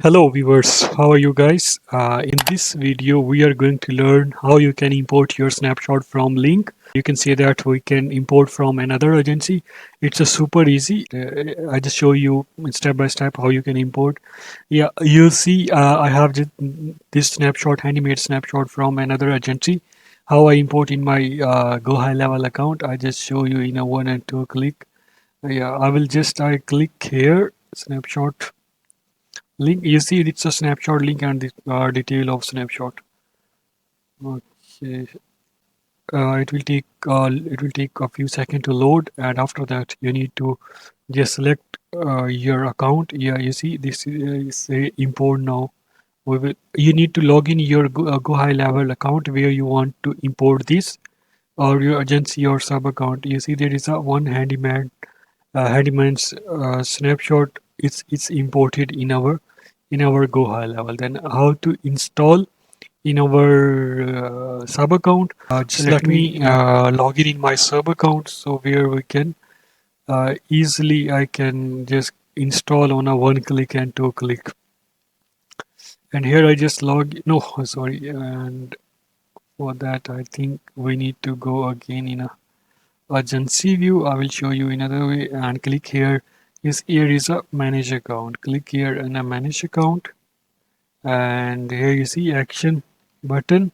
Hello viewers, how are you guys? In this video we are going to learn how you can import your snapshot from link. You can say that we can import from another agency. It's a super easy. I just show you step by step how you can import. Yeah, you see I have just this snapshot, handy-made snapshot from another agency. How I import in my GoHighLevel account, I just show you in a one and two click. Yeah, I click here, snapshot link. You see it's a snapshot link and the detail of snapshot. Okay. It will take a few seconds to load, and after that you need to just select your account. Yeah, you see this is say import now. You need to log in your GoHighLevel account where you want to import this, or your agency or sub account. You see there is a one handyman's snapshot. It's imported in our GoHighLevel. Then how to install in our sub account? Just let me log in my sub account, so where we can easily I can just install on a one click and two click. And here I just log. No, sorry. And for that, I think we need to go again in a agency view. I will show you another way and click here. Yes, here is a manage account. Click here and a manage account, and here you see action button,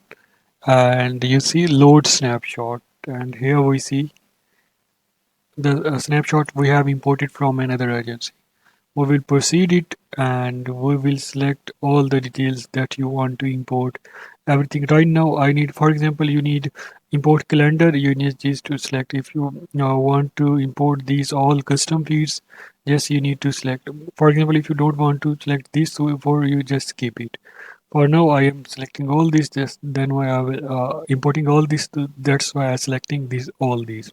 and you see load snapshot, and here we see the snapshot we have imported from another agency. We will proceed it and we will select all the details that you want to import. Everything right now I need, for example, you need import calendar, you need this to select. If you want to import these all custom feeds, yes, you need to select. For example, if you don't want to select this, so for you just skip it. For now I am selecting all these, just then why I will importing all this that's why I'm selecting these all these.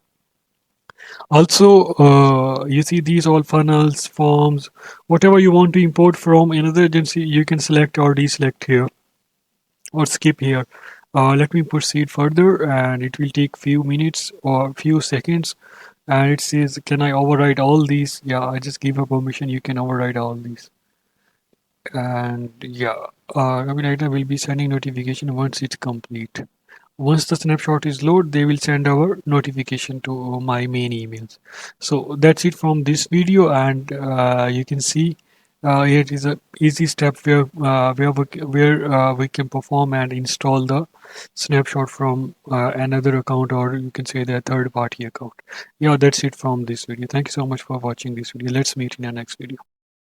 Also, you see these all funnels, forms, whatever you want to import from another agency, you can select or deselect here or skip here. Let me proceed further, and it will take few minutes or few seconds. And it says, can I override all these? Yeah, I just give a permission. You can override all these. And yeah, Raminator will be sending notification once it's complete. Once the snapshot is loaded, they will send our notification to my main emails. So that's it from this video, and you can see here is a easy step where we can perform and install the snapshot from another account, or you can say the third party account. Yeah, that's it from this video. Thank you so much for watching this video. Let's meet in the next video.